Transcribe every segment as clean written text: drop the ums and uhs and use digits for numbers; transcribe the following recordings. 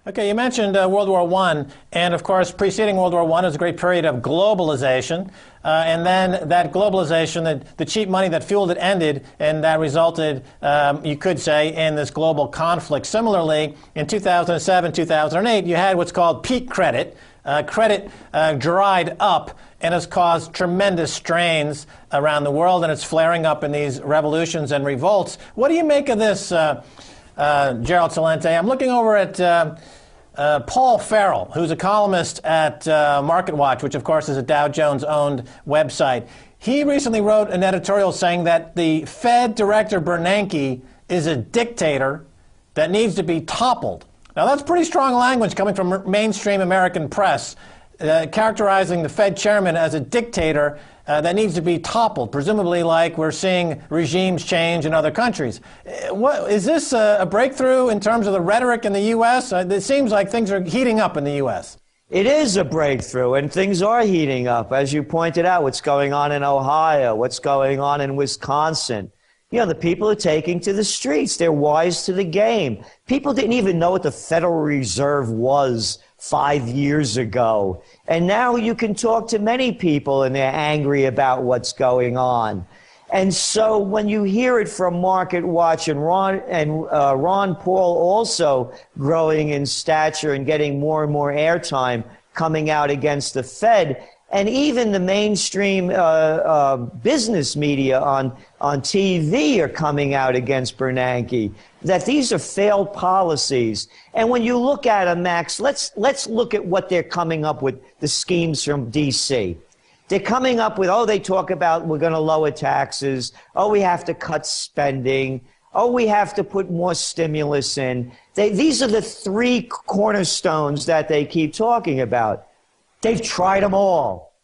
Okay, you mentioned World War I, and of course, preceding World War I was a great period of globalization, and then that globalization, the cheap money that fueled it ended, and that resulted, you could say, in this global conflict. Similarly, in 2007, 2008, you had what's called peak credit. Credit dried up and has caused tremendous strains around the world, and it's flaring up in these revolutions and revolts. What do you make of this, Gerald Celente? I'm looking over at Paul Farrell, who's a columnist at MarketWatch, which, of course, is a Dow Jones-owned website. He recently wrote an editorial saying that the Fed Director Bernanke is a dictator that needs to be toppled. Now, that's pretty strong language coming from mainstream American press, characterizing the Fed chairman as a dictator that needs to be toppled, presumably like we're seeing regimes change in other countries. Is this a breakthrough in terms of the rhetoric in the U.S.? It seems like things are heating up in the U.S. It is a breakthrough, and things are heating up. As you pointed out, what's going on in Ohio, what's going on in Wisconsin. You know, the people are taking to the streets. They're wise to the game. People didn't even know what the Federal Reserve was 5 years ago. And now you can talk to many people and they're angry about what's going on. And so when you hear it from MarketWatch and Ron Paul also growing in stature and getting more and more airtime coming out against the Fed, and even the mainstream business media on TV are coming out against Bernanke, that these are failed policies. And when you look at them, Max, let's look at what they're coming up with, the schemes from D.C. They're coming up with, they talk about we're going to lower taxes. We have to cut spending. We have to put more stimulus in. These are the three cornerstones that they keep talking about. They've tried them all.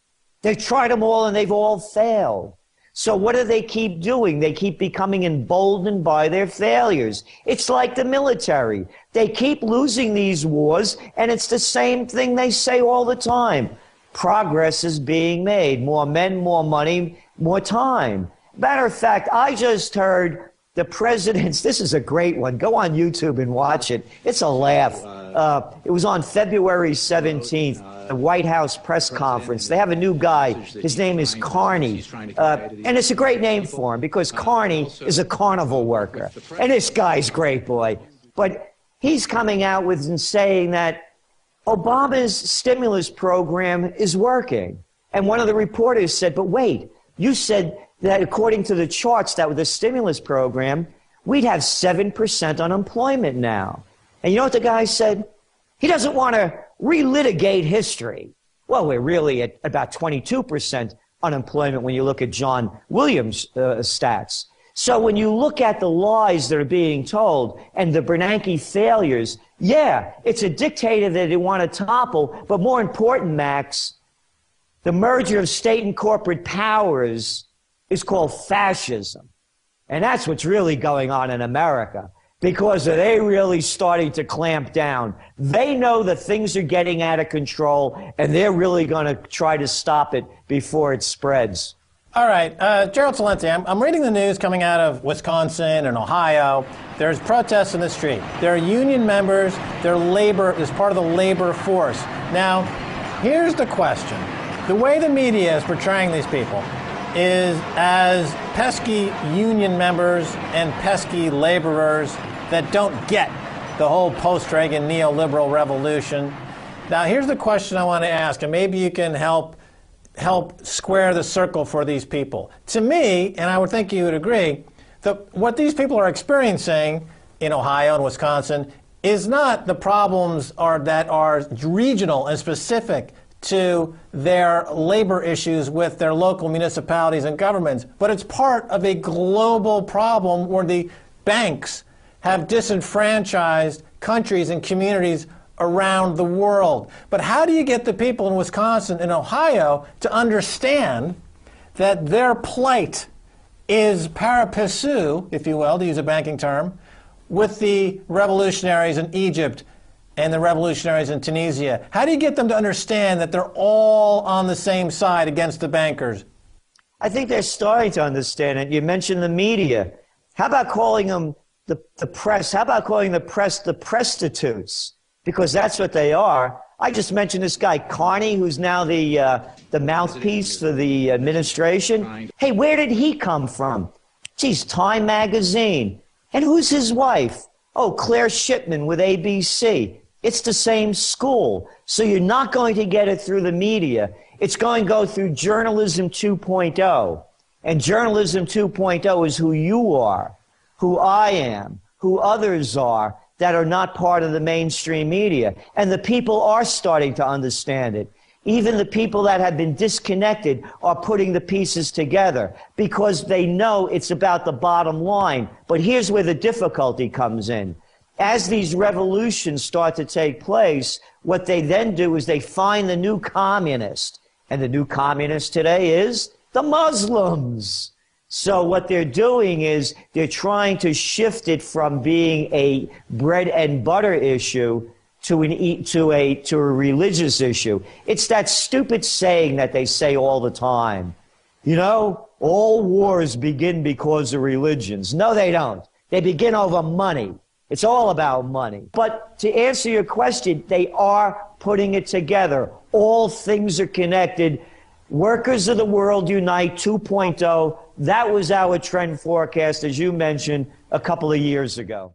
They've tried them all, and they've all failed. So what do they keep doing? They keep becoming emboldened by their failures. It's like the military. They keep losing these wars, and it's the same thing they say all the time. Progress is being made. More men, more money, more time. Matter of fact, I just heard the president's, this is a great one. Go on YouTube and watch it. It's a laugh. It was on February 17th, the White House press conference. They have a new guy. His name is Carney. And it's a great name for him because Carney is a carnival worker. And this guy's great, boy. But he's coming out with and saying that Obama's stimulus program is working. And one of the reporters said, but wait, you said that according to the charts that with the stimulus program, we'd have 7% unemployment now. And you know what the guy said? He doesn't want to relitigate history. Well, we're really at about 22% unemployment when you look at John Williams' stats. So when you look at the lies that are being told and the Bernanke failures, yeah, it's a dictator that they want to topple, but more important, Max, the merger of state and corporate powers is called fascism. And that's what's really going on in America because they really starting to clamp down. They know that things are getting out of control, and they're really going to try to stop it before it spreads. All right. Gerald Celente, I'm reading the news coming out of Wisconsin and Ohio. There's protests in the street. There are union members. They're labor is part of the labor force. Now, here's the question. The way the media is portraying these people is as pesky union members and pesky laborers that don't get the whole post-Reagan neoliberal revolution. Now, here's the question I want to ask, and maybe you can help square the circle for these people. To me, and I would think you would agree, what these people are experiencing in Ohio and Wisconsin is not the problems that are regional and specific to their labor issues with their local municipalities and governments, but it's part of a global problem where the banks have disenfranchised countries and communities around the world. But how do you get the people in Wisconsin and Ohio to understand that their plight is pari passu, if you will, to use a banking term, with the revolutionaries in Egypt and the revolutionaries in Tunisia? How do you get them to understand that they're all on the same side against the bankers? I think they're starting to understand it. You mentioned the media. How about calling them the press? How about calling the press the prostitutes? because that's what they are. I just mentioned this guy, Carney, who's now the mouthpiece for the administration. Hey, where did he come from? Geez, Time Magazine. And who's his wife? Oh, Claire Shipman with ABC. It's the same school. So you're not going to get it through the media. It's going to go through Journalism 2.0. And Journalism 2.0 is who you are, who I am, who others are that are not part of the mainstream media. And the people are starting to understand it. Even the people that have been disconnected are putting the pieces together because they know it's about the bottom line. But here's where the difficulty comes in. As these revolutions start to take place, what they then do is they find the new communist. And the new communist today is the Muslims. So what they're doing is they're trying to shift it from being a bread and butter issue to a religious issue. It's that stupid saying that they say all the time. You know, all wars begin because of religions. No, they don't. They begin over money. It's all about money. But to answer your question, they are putting it together. All things are connected. Workers of the World Unite 2.0. That was our trend forecast, as you mentioned, a couple of years ago.